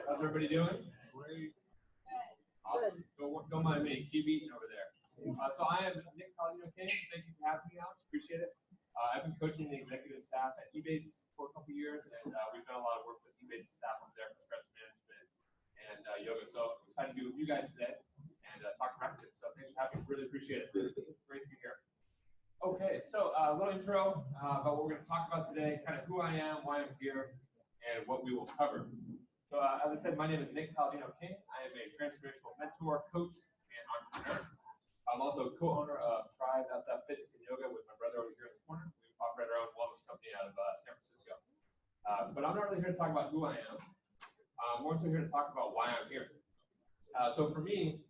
How's everybody doing? Great. Awesome. Don't mind me. Keep eating over there. So I am Nick Palladino-King. Thank you for having me, Alex. Appreciate it. I've been coaching the executive staff at Ebates for a couple years, and we've done a lot of work with Ebates staff over there for stress management and yoga. So I'm excited to be with you guys today and talk practice. So thanks for having me. Really appreciate it. Great to be here. Okay, so a little intro about what we're going to talk about today, kind of who I am, why I'm here, and what we will cover. So as I said, my name is Nick Palladino-King. I am a transformational mentor, coach, and entrepreneur. I'm also co-owner of Tribe SF Fitness and Yoga with my brother over here in the corner. We operate our own wellness company out of San Francisco. But I'm not really here to talk about who I am. I'm more so here to talk about why I'm here. So for me,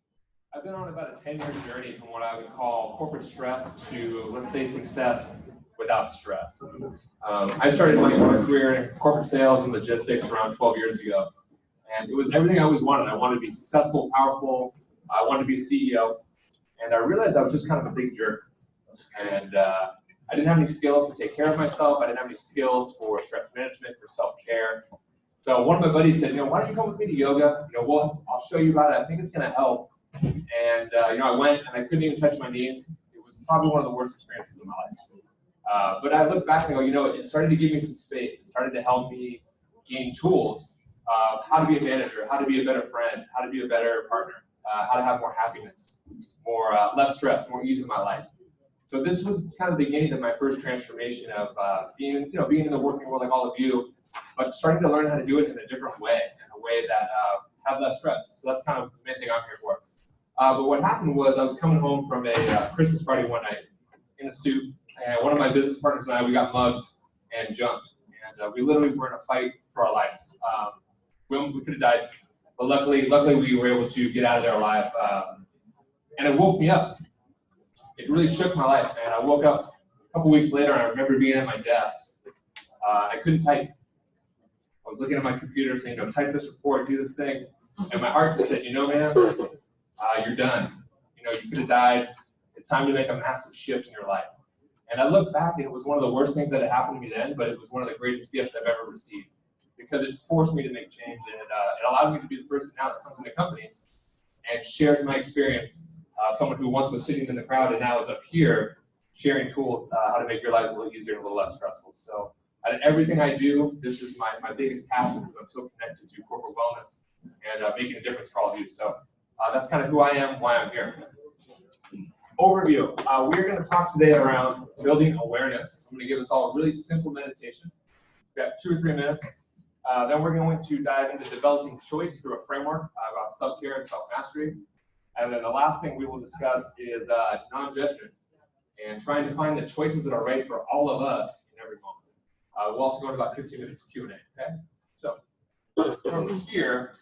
I've been on about a 10-year journey from what I would call corporate stress to, let's say, success without stress. I started my career in corporate sales and logistics around 12 years ago. And it was everything I always wanted. I wanted to be successful, powerful. I wanted to be a CEO. And I realized I was just kind of a big jerk. And I didn't have any skills to take care of myself. I didn't have any skills for stress management, for self-care. So one of my buddies said, why don't you come with me to yoga? Well, I'll show you about it. I think it's going to help. And I went and I couldn't even touch my knees. It was probably one of the worst experiences of my life. But I look back and go, it started to give me some space. It started to help me gain tools of how to be a manager, how to be a better friend, how to be a better partner, how to have more happiness, less stress, more ease in my life. So this was kind of the beginning of my first transformation of being in the working world like all of you, but starting to learn how to do it in a different way, in a way that have less stress. So that's kind of the main thing I'm here for. But what happened was I was coming home from a Christmas party one night in a suit, and one of my business partners and I, we got mugged and jumped. And we literally were in a fight for our lives. We could have died, but luckily we were able to get out of there alive. And it woke me up. It really shook my life, man. I woke up a couple weeks later, and I remember being at my desk. I couldn't type. I was looking at my computer saying, type this report, do this thing. And my heart just said, man, you're done. You could have died. It's time to make a massive shift in your life. And I look back, and it was one of the worst things that had happened to me then, but it was one of the greatest gifts I've ever received because it forced me to make change, and it allowed me to be the person now that comes into companies and shares my experience. Someone who once was sitting in the crowd and now is up here sharing tools how to make your lives a little easier and a little less stressful. So out of everything I do, this is my biggest passion because I'm so connected to corporate wellness and making a difference for all of you. So that's kind of who I am, why I'm here. Overview. We're going to talk today around building awareness. I'm going to give us all a really simple meditation. We've got 2 or 3 minutes. Then we're going to dive into developing choice through a framework about self-care and self-mastery. And then the last thing we will discuss is non-judgment and trying to find the choices that are right for all of us in every moment. We'll also go into about 15 minutes of Q&A, okay? So from here,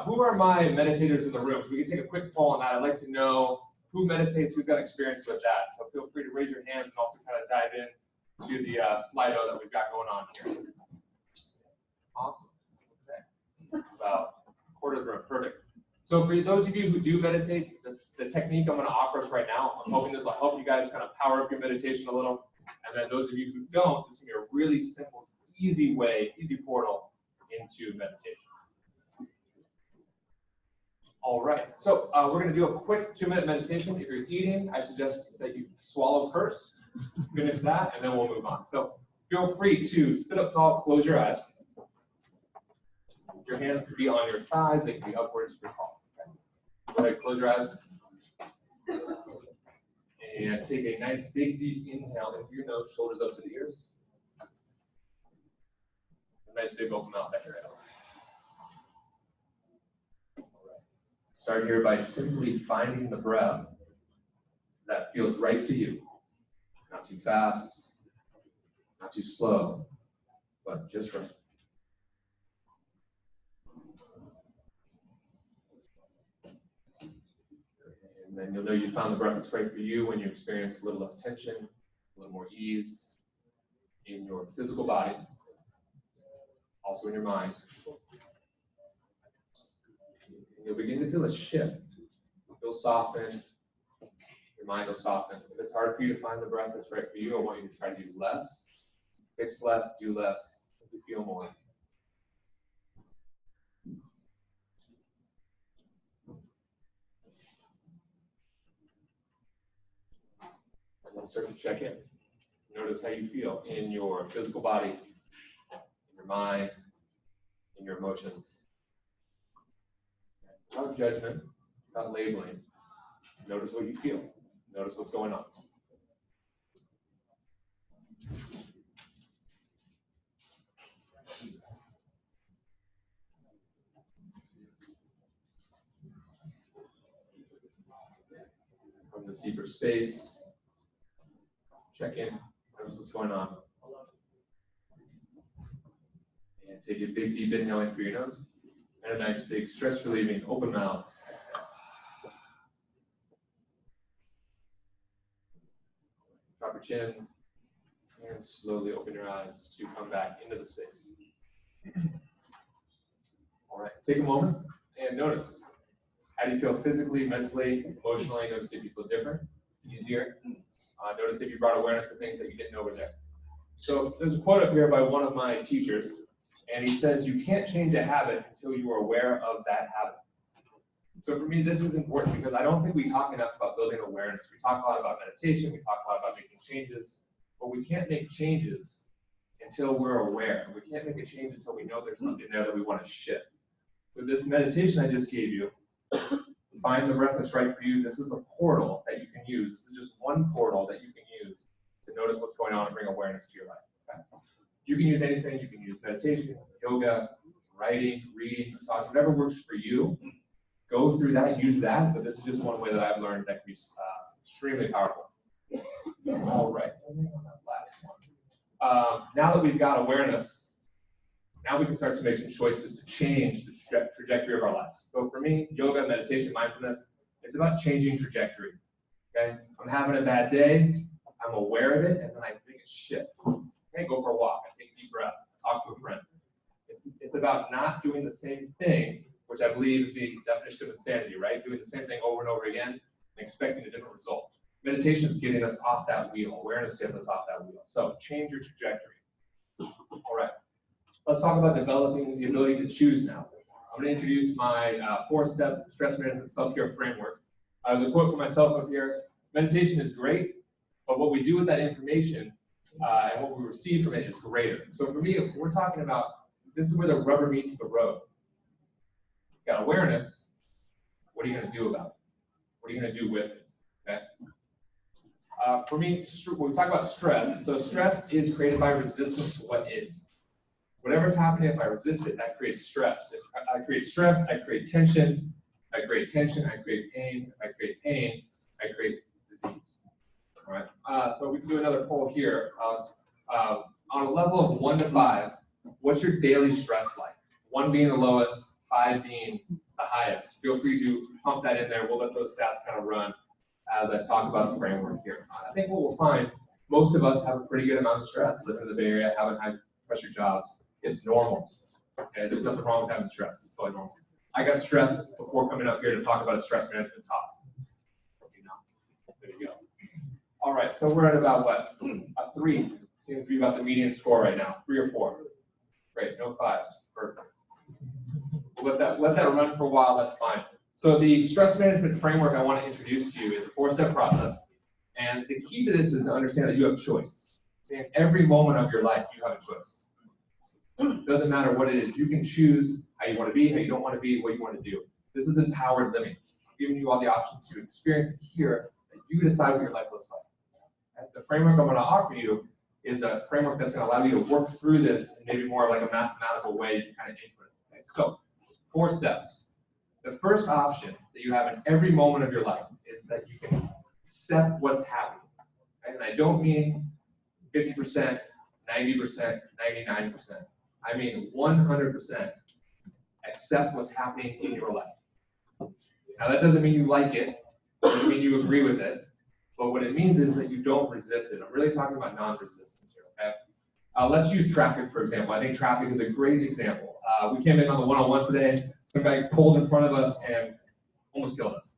who are my meditators in the room? So we can take a quick poll on that. I'd like to know who meditates, who's got experience with that. So feel free to raise your hands and also kind of dive in to the Slido that we've got going on here. Awesome. Okay. About a quarter of the room. Perfect. So for those of you who do meditate, the technique I'm going to offer us right now. I'm hoping this will help you guys kind of power up your meditation a little. And then those of you who don't, this is going to be a really simple, easy portal into meditation. All right, so we're going to do a quick 2-minute meditation. If you're eating, I suggest that you swallow first, finish that, and then we'll move on. So feel free to sit up tall, close your eyes. Your hands can be on your thighs, they can be upwards if you're tall. Okay. Go ahead, close your eyes. And take a nice big deep inhale in through your nose, shoulders up to the ears. A nice big open mouth exhale. Start here by simply finding the breath that feels right to you. Not too fast, not too slow, but just right. And then you'll know you found the breath that's right for you when you experience a little less tension, a little more ease in your physical body, also in your mind. You'll begin to feel a shift. You'll soften. Your mind will soften. If it's hard for you to find the breath that's right for you, I want you to try to do less, fix less, do less, to feel more. And then start to check in. Notice how you feel in your physical body, in your mind, in your emotions. Without judgment, without labeling, notice what you feel. Notice what's going on. From this deeper space, check in, notice what's going on. And take a big deep inhale in through your nose, and a nice big stress relieving open mouth exhale. Drop your chin, and slowly open your eyes to come back into the space. All right, take a moment and notice. How do you feel physically, mentally, emotionally? Notice if you feel different, easier. Notice if you brought awareness to things that you didn't know were there. So there's a quote up here by one of my teachers, and he says, you can't change a habit until you are aware of that habit. So for me, this is important because I don't think we talk enough about building awareness. We talk a lot about meditation, we talk a lot about making changes, but we can't make changes until we're aware. We can't make a change until we know there's something there that we want to shift. With this meditation I just gave you, find the breath that's right for you. This is a portal that you can use. This is just one portal that you can use to notice what's going on and bring awareness to your life. Okay? You can use anything. You can use meditation, yoga, writing, reading, massage, whatever works for you. Go through that, use that, but this is just one way that I've learned that can be extremely powerful. All right, on that last one. Now that we've got awareness, now we can start to make some choices to change the trajectory of our lives. So for me, yoga, meditation, mindfulness, it's about changing trajectory. Okay, I'm having a bad day, I'm aware of it, and then I make a shift. Okay, go for a walk, I take a deep breath, talk to a friend. It's about not doing the same thing, which I believe is the definition of insanity, right? Doing the same thing over and over again and expecting a different result. Meditation is getting us off that wheel. Awareness gets us off that wheel. So change your trajectory. All right. Let's talk about developing the ability to choose now. I'm going to introduce my 4-step stress management self-care framework. As a quote for myself up here, meditation is great, but what we do with that information and what we receive from it is greater. So for me, we're talking about, this is where the rubber meets the road. You've got awareness. What are you going to do about it? What are you going to do with it? Okay. For me, when we talk about stress, so stress is created by resistance to what is. Whatever's happening, if I resist it, that creates stress. If I create stress, I create tension. If I create tension, I create pain. If I create pain, I create disease. All right. So we can do another poll here. On a level of 1 to 5, what's your daily stress like? 1 being the lowest, 5 being the highest. Feel free to pump that in there. We'll let those stats kind of run as I talk about the framework here. I think what we'll find, most of us have a pretty good amount of stress. Living in the Bay Area, having high pressure jobs. It's normal. Okay, there's nothing wrong with having stress. It's totally normal. I got stressed before coming up here to talk about a stress management topic. There you go. All right, so we're at about what? A 3. Seems to be about the median score right now. 3 or 4. Great, no 5s. Perfect. We'll let that run for a while, that's fine. So the stress management framework I want to introduce to you is a 4-step process. And the key to this is to understand that you have choice. In every moment of your life, you have a choice. It doesn't matter what it is. You can choose how you want to be, how you don't want to be, what you want to do. This is empowered living. I'm giving you all the options to experience it here, and you decide what your life looks like. And the framework I'm going to offer you is a framework that's going to allow you to work through this in maybe more like a mathematical way you kind of input it. Okay? So 4 steps. The first option that you have in every moment of your life is that you can accept what's happening. Okay? And I don't mean 50%, 90%, 99%. I mean 100% accept what's happening in your life. Now that doesn't mean you like it, it doesn't mean you agree with it, but what it means is that you don't resist it. I'm really talking about non-resistance here, okay? Let's use traffic, for example. I think traffic is a great example. We came in on the 101 today, somebody pulled in front of us and almost killed us.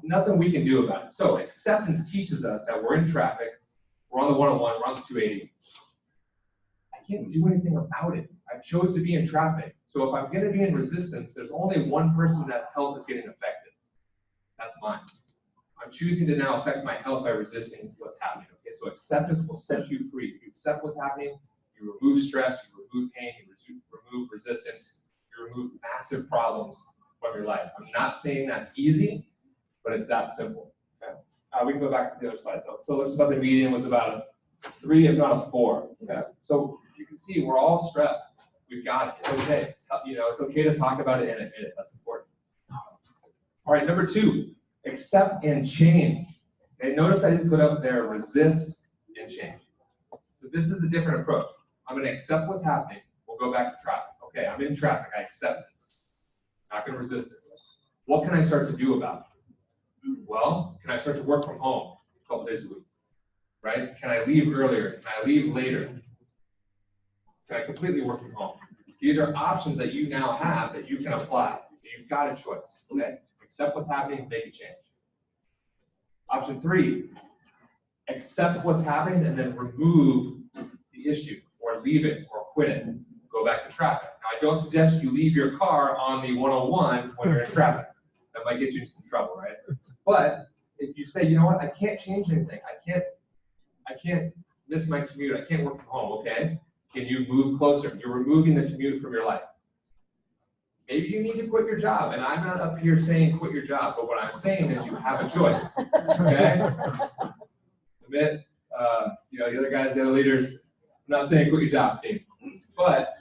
Nothing we can do about it. So acceptance teaches us that we're in traffic, we're on the 101, we're on the 280. I can't do anything about it. I chose to be in traffic. So if I'm going to be in resistance, there's only one person that's health is getting affected. That's mine. I'm choosing to now affect my health by resisting what's happening. Okay, so acceptance will set you free. If you accept what's happening, you remove stress, you remove pain, you remove resistance, you remove massive problems from your life. I'm not saying that's easy, but it's that simple. Okay? We can go back to the other slides. So let's about the median was about a 3, if not a 4. Okay? So you can see we're all stressed. We've got it. It's okay. It's okay to talk about it and admit it. That's important. All right, number 2, accept and change. Okay, notice I didn't put up there resist and change. So this is a different approach. I'm going to accept what's happening. We'll go back to traffic. Okay, I'm in traffic. I accept this. Not going to resist it. What can I start to do about it? Well, can I start to work from home a couple days a week? Right? Can I leave earlier? Can I leave later? Can I completely work from home? These are options that you now have that you can apply. So you've got a choice. Okay? Accept what's happening, make a change. Option 3, accept what's happening and then remove the issue or leave it or quit it. Go back to traffic. Now, I don't suggest you leave your car on the 101 when you're in traffic. That might get you in some trouble, right? But if you say, you know what, I can't change anything. I can't miss my commute. I can't work from home, okay? Can you move closer? You're removing the commute from your life. Maybe you need to quit your job, and I'm not up here saying quit your job, but what I'm saying is you have a choice, okay? Admit, the other guys, the other leaders, I'm not saying quit your job, team, but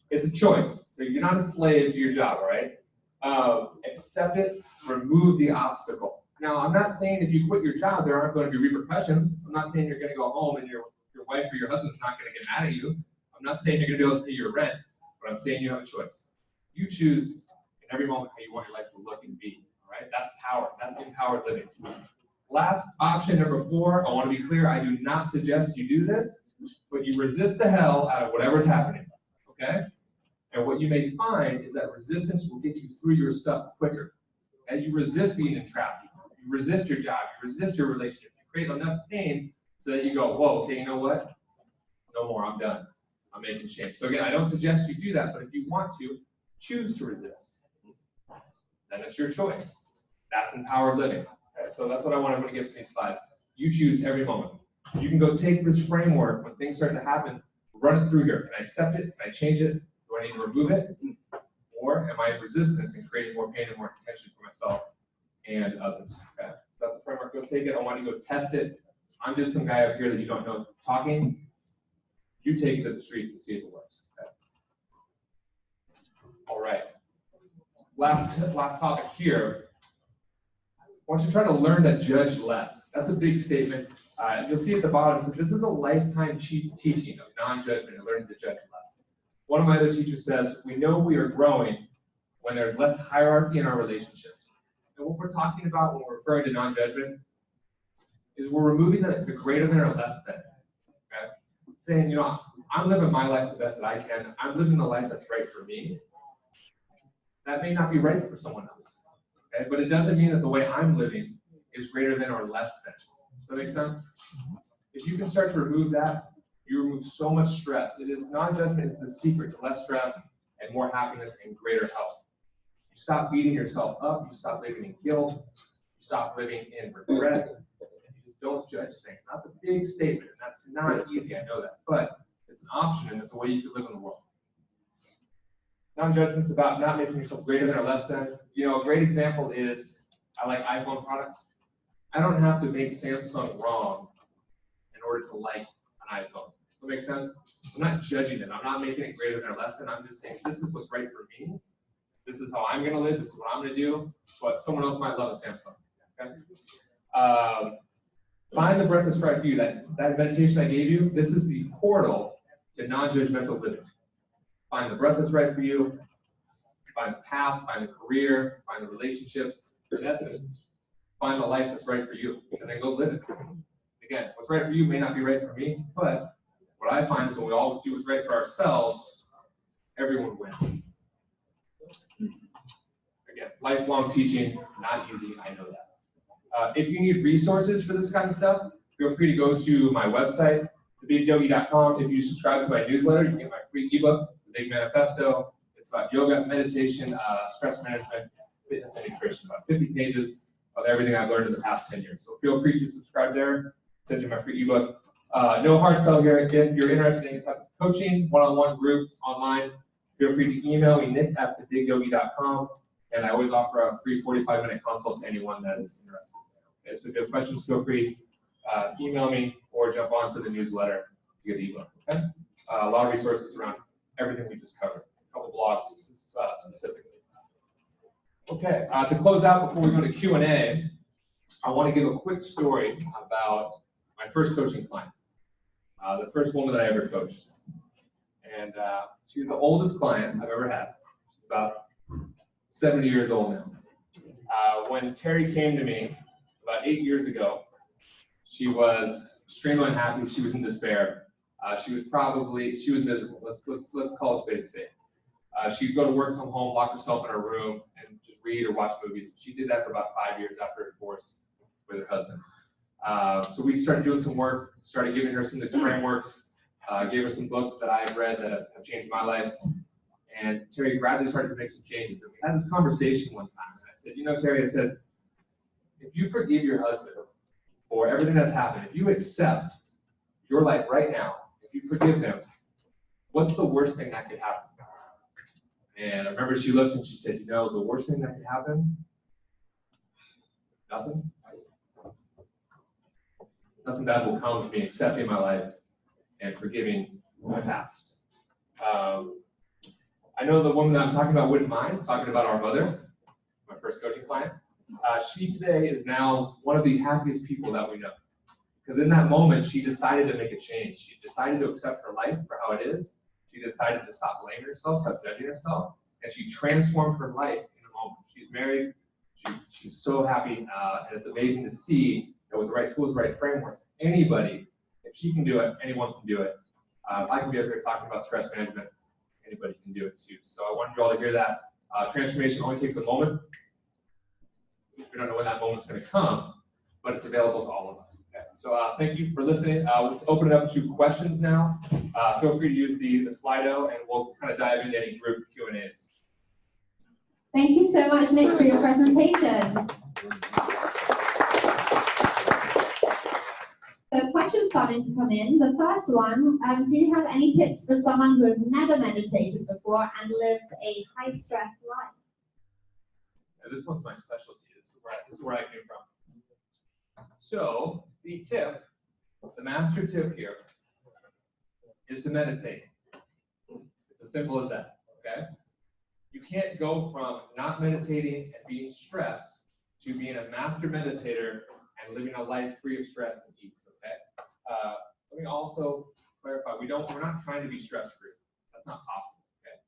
it's a choice. So you're not a slave to your job, all right? Accept it, remove the obstacle. Now, I'm not saying if you quit your job, there aren't going to be repercussions. I'm not saying you're going to go home and your wife or your husband's not going to get mad at you. I'm not saying you're going to be able to pay your rent, but I'm saying you have a choice. You choose in every moment how you want your life to look and be, all right? That's power. That's empowered living. Last option, number 4, I want to be clear, I do not suggest you do this, but you resist the hell out of whatever's happening, okay? And what you may find is that resistance will get you through your stuff quicker. And you resist being in traffic. You resist your job. You resist your relationship. You create enough pain so that you go, whoa, okay, you know what? No more, I'm done. I'm making change. So again, I don't suggest you do that, but if you want to, choose to resist. Then it's your choice. That's empowered living. Okay, so that's what I want to give from these slides. You choose every moment. You can go take this framework when things start to happen, run it through here. Can I accept it? Can I change it? Do I need to remove it? Or am I in resistance and creating more pain and more tension for myself and others? Okay, so that's a framework. Go take it. I want you to go test it. I'm just some guy up here that you don't know talking. You take it to the streets and see if it works. Okay. All right. Last topic here. I want you to try to learn to judge less. That's a big statement. You'll see at the bottom, it says this is a lifetime teaching of non-judgment and learning to judge less. One of my other teachers says, we know we are growing when there's less hierarchy in our relationships. And what we're talking about when we're referring to non-judgment is we're removing the greater than or less than. Okay? Saying, I'm living my life the best that I can. I'm living the life that's right for me. That may not be right for someone else. Okay? But it doesn't mean that the way I'm living is greater than or less than. Does that make sense? If you can start to remove that, you remove so much stress. It is non-judgment is the secret to less stress and more happiness and greater health. You stop beating yourself up. You stop living in guilt. You stop living in regret. You just don't judge things. That's a big statement, and that's not easy. I know that, but it's an option, and it's a way you can live in the world. Non-judgment's about not making yourself greater than or less than. A great example is I like iPhone products. I don't have to make Samsung wrong in order to like an iPhone. Does that make sense? I'm not judging them. I'm not making it greater than or less than. I'm just saying this is what's right for me. This is how I'm going to live. This is what I'm going to do. But someone else might love a Samsung. Okay? Find the breath that's right for you. That meditation I gave you, this is the portal to non-judgmental living. Find the breath that's right for you. Find the path. Find the career. Find the relationships. In essence, find the life that's right for you. And then go live it. Again, what's right for you may not be right for me, but what I find is when we all do what's right for ourselves, everyone wins. Again, lifelong teaching, not easy, I know that. If you need resources for this kind of stuff, feel free to go to my website, thebigyogi.com. If you subscribe to my newsletter, you can get my free ebook, The Big Manifesto. It's about yoga, meditation, stress management, fitness, and nutrition. About 50 pages of everything I've learned in the past 10 years. So feel free to subscribe there, send you my free ebook. No hard sell here. If you're interested in any type of coaching, one-on-one group, online, feel free to email me, nick@thedigyogi.com, and I always offer a free 45-minute consult to anyone that is interested. Okay, so if you have questions, feel free email me or jump onto the newsletter to get the ebook. Okay? A lot of resources around everything we just covered. A couple blogs specifically. Okay, to close out before we go to Q&A, I want to give a quick story about my first coaching client, the first woman that I ever coached. And she's the oldest client I've ever had. She's about 70 years old now. When Terry came to me about 8 years ago, she was extremely unhappy. She was in despair. She was miserable. Let's call a spade a spade. She'd go to work, come home, lock herself in her room, and just read or watch movies. She did that for about 5 years after her divorce with her husband. So we started doing some work, started giving her some of these frameworks, gave her some books that I have read that have changed my life. And Terry gradually started to make some changes. And we had this conversation one time. And I said, you know, Terry, I said, if you forgive your husband for everything that's happened, if you accept your life right now, if you forgive him, what's the worst thing that could happen? And I remember she looked and she said, you know, the worst thing that could happen? Nothing. Nothing bad will come to me accepting my life and forgiving my past. I know the woman that I'm talking about wouldn't mind talking about our mother, my first coaching client. She today is now one of the happiest people that we know. Because in that moment, she decided to make a change. She decided to accept her life for how it is. She decided to stop blaming herself, stop judging herself, and she transformed her life in a moment. She's married. She's so happy, and it's amazing to see that with the right tools, the right frameworks, anybody, if she can do it, anyone can do it. If I can be up here talking about stress management, anybody can do it too. So I wanted you all to hear that. Transformation only takes a moment. We don't know when that moment's going to come, but it's available to all of us. Okay. So thank you for listening. Let's open it up to questions now. Feel free to use the Slido, and we'll kind of dive into any group Q&As. Thank you so much, Nick, for your presentation. So questions starting to come in. The first one, do you have any tips for someone who has never meditated before and lives a high-stress life? Yeah, this one's my specialty. This is where I came from. So the tip, the master tip here, is to meditate. It's as simple as that, okay? You can't go from not meditating and being stressed to being a master meditator and living a life free of stress and ease, okay? Let me also clarify, we're not trying to be stress-free. That's not possible, okay?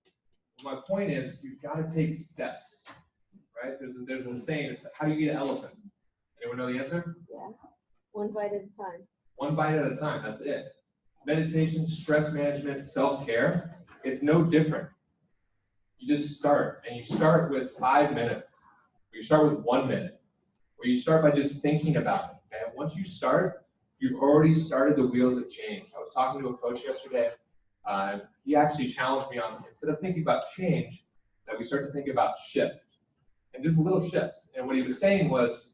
My point is, you've got to take steps, right? There's a saying, it's how do you eat an elephant? Anyone know the answer? Yeah, one bite at a time. One bite at a time, that's it. Meditation, stress management, self-care, it's no different. You just start, and you start with 5 minutes, or you start with 1 minute, or you start by just thinking about it. Okay? And once you start, you've already started the wheels of change. I was talking to a coach yesterday. He actually challenged me on, instead of thinking about change, that we start to think about shift, and just little shifts. And what he was saying was,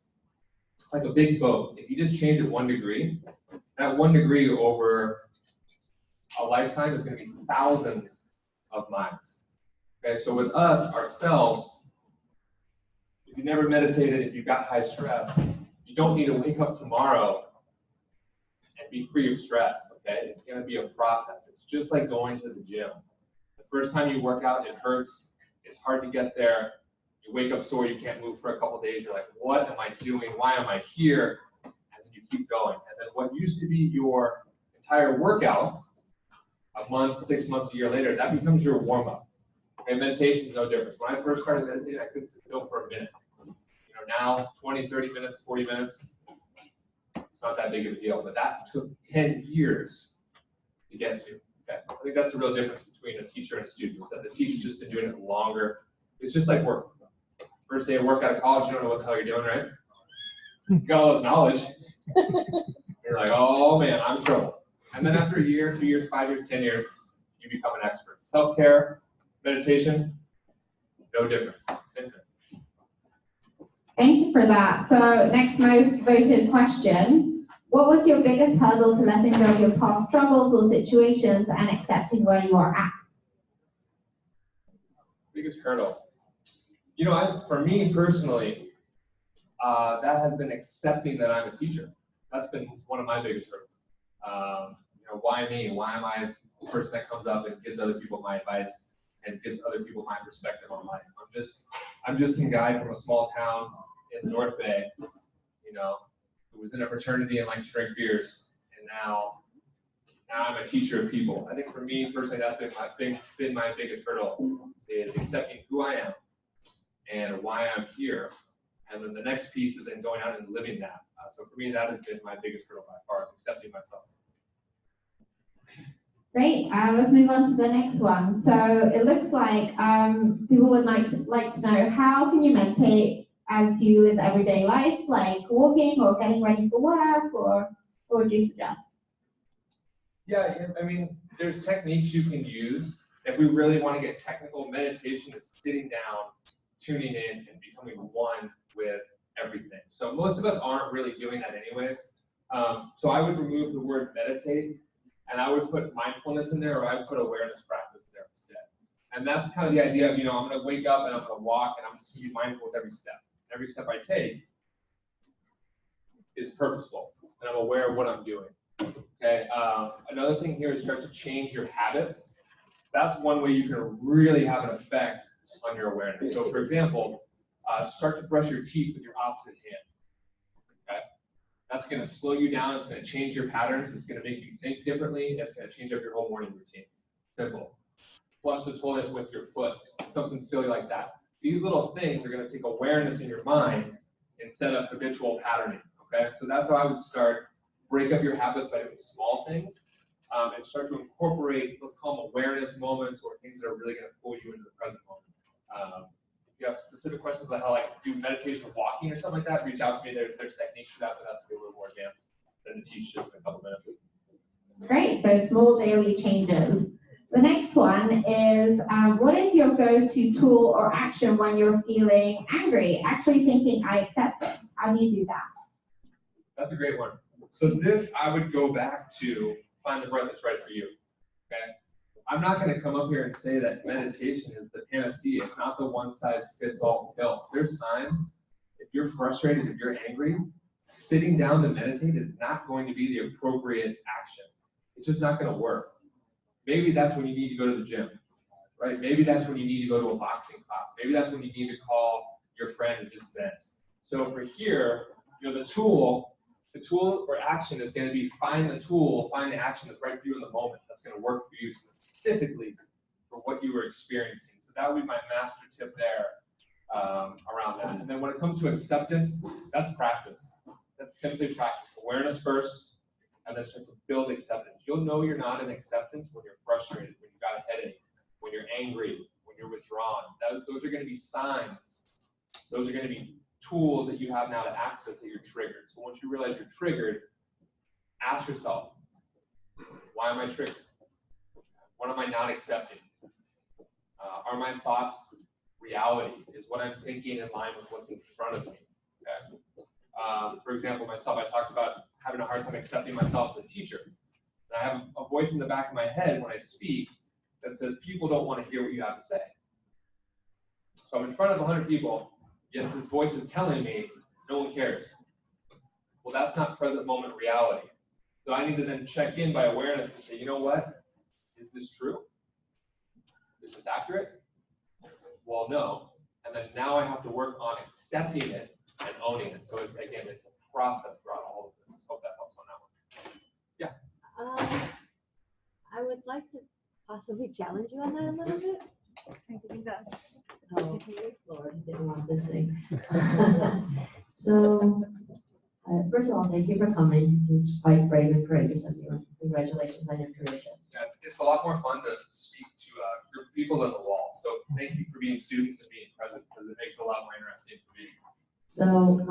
it's like a big boat. If you just change it 1 degree, that 1 degree over a lifetime is going to be thousands of miles. Okay, so with us, ourselves, if you never meditated, if you've got high stress, you don't need to wake up tomorrow and be free of stress, okay? It's going to be a process. It's just like going to the gym. The first time you work out, it hurts. It's hard to get there. You wake up sore, you can't move for a couple days. You're like, what am I doing? Why am I here? And then you keep going. And then what used to be your entire workout, a month, 6 months, a year later, that becomes your warm-up. And meditation is no different. When I first started meditating, I couldn't sit still for a minute. You know, now 20, 30 minutes, 40 minutes, it's not that big of a deal. But that took 10 years to get to. Okay? I think that's the real difference between a teacher and a student, is that the teacher's just been doing it longer. It's just like work. First day of work out of college, you don't know what the hell you're doing, right? You got all this knowledge. You're like, oh man, I'm in trouble. And then after a year, 2 years, 5 years, 10 years, you become an expert. Self-care, meditation, no difference. Same thing. Thank you for that. So next most voted question. What was your biggest hurdle to letting go of your past struggles or situations and accepting where you are at? Biggest hurdle. You know, for me personally, that has been accepting that I'm a teacher. That's been one of my biggest hurdles. You know, why me? Why am I the person that comes up and gives other people my advice and gives other people my perspective on life? I'm just some guy from a small town in the North Bay, you know, who was in a fraternity and liked to drink beers, and now I'm a teacher of people. I think for me personally, that's been my biggest hurdle, is accepting who I am and why I'm here. And then the next piece is then going out and living that. So for me, that has been my biggest hurdle by far, is accepting myself. Great. Let's move on to the next one. So it looks like people would like to know, how can you meditate as you live everyday life, like walking or getting ready for work, or what would you suggest? Yeah, I mean, there's techniques you can use. If we really want to get technical, meditation is sitting down, tuning in, and becoming one with everything. So most of us aren't really doing that anyways. So I would remove the word meditate, and I would put mindfulness in there, or I would put awareness practice there instead. And that's kind of the idea of, you know, I'm going to wake up and I'm going to walk, and I'm just going to be mindful with every step. Every step I take is purposeful, and I'm aware of what I'm doing. Okay. Another thing here is start to change your habits. That's one way you can really have an effect on your awareness. So, for example, start to brush your teeth with your opposite hand. Okay. That's going to slow you down. It's going to change your patterns. It's going to make you think differently. It's going to change up your whole morning routine. Simple. Flush the toilet with your foot. Something silly like that. These little things are going to take awareness in your mind and set up habitual patterning. Okay. So that's how I would start. Break up your habits by doing small things, and start to incorporate, let's call them awareness moments, or things that are really going to pull you into the present moment. If you have specific questions about how like do meditation walking or something like that, reach out to me. There's techniques for that, but that's going to be a little more advanced than to teach just in a couple minutes. Great, so small daily changes. The next one is, what is your go-to tool or action when you're feeling angry? Actually thinking, I accept this. How do you do that? That's a great one. So this, I would go back to find the breath that's right for you. Okay. I'm not going to come up here and say that meditation is the panacea. It's not the one-size-fits-all pill. There's times, if you're frustrated, if you're angry, sitting down to meditate is not going to be the appropriate action. It's just not going to work. Maybe that's when you need to go to the gym, right? Maybe that's when you need to go to a boxing class. Maybe that's when you need to call your friend and just vent. So for here, you know, the tool or action is going to be find the action that's right for you in the moment. That's going to work for you specifically for what you were experiencing. So that would be my master tip there around that. And then when it comes to acceptance, that's practice. That's simply practice. Awareness first, and then start to build acceptance. You'll know you're not in acceptance when you're frustrated, when you've got a headache, when you're angry, when you're withdrawn. Those are going to be signs. Those are going to be tools that you have now to access that you're triggered. So once you realize you're triggered, ask yourself, why am I triggered? What am I not accepting? Are my thoughts reality? Is what I'm thinking in line with what's in front of me? Okay. For example, myself, I talked about having a hard time accepting myself as a teacher. And I have a voice in the back of my head when I speak that says people don't want to hear what you have to say. So I'm in front of 100 people, yet this voice is telling me no one cares. Well, that's not present moment reality. So I need to then check in by awareness and say, you know what? Is this true? Is this accurate? Well, no. And then now I have to work on accepting it and owning it. So again, it's a process throughout all of this. Hope that helps on that one. Yeah. I would like to possibly challenge you on that a little bit. Oh, Lord, I didn't want this thing. So, first of all, thank you for coming. It's quite brave and courageous of you. Congratulations on your career shift. Yeah, it's a lot more fun to speak to a group of people than the wall. So thank you for being students and being present, because it makes it a lot more interesting for me. So,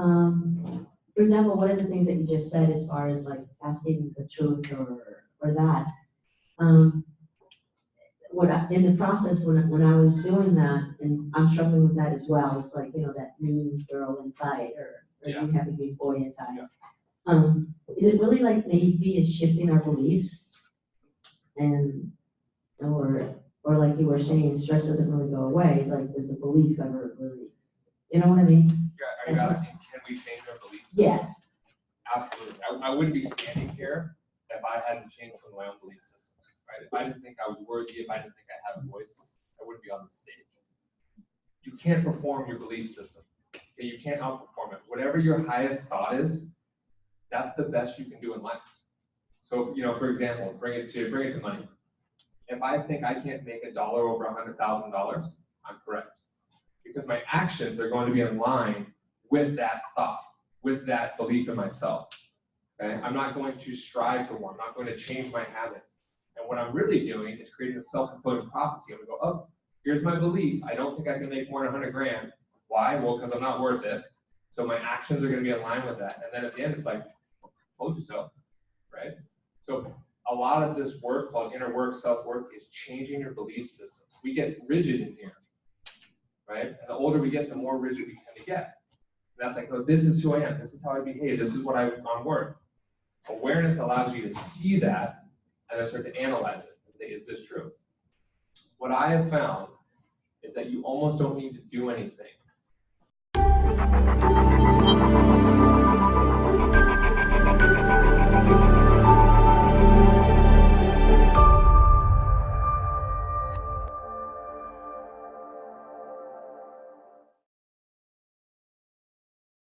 for example, one of the things that you just said as far as like asking the truth or that, in the process, when I was doing that, and I'm struggling with that as well, it's like, that mean girl inside, or Yeah. you have a big boy inside. Yeah. Is it really like maybe it's shifting our beliefs? And, or like you were saying, stress doesn't really go away, it's like, does the belief ever really, you know what I mean? Are you asking, can we change our beliefs? Yeah, Absolutely. I wouldn't be standing here if I hadn't changed some of my own belief systems, right? If I didn't think I was worthy, if I didn't think I had a voice, I wouldn't be on the stage. You can't perform your belief system. Okay? You can't outperform it. Whatever your highest thought is, that's the best you can do in life. So, for example, bring it to money. If I think I can't make $1 over $100,000, I'm correct. Because my actions are going to be in line with that thought, with that belief in myself. Okay? I'm not going to strive for more. I'm not going to change my habits. And what I'm really doing is creating a self-fulfilling prophecy. I'm going to go, oh, here's my belief. I don't think I can make more than 100 grand. Why? Well, because I'm not worth it. So my actions are going to be in line with that. And then at the end, it's like, told you so, right? So a lot of this work called inner work, self-work, is changing your belief systems. We get rigid in here, right? And the older we get, the more rigid we tend to get. And that's like, oh, this is who I am. This is how I behave. This is what I'm worth. Awareness allows you to see that and then start to analyze it and say, is this true? What I have found is that you almost don't need to do anything.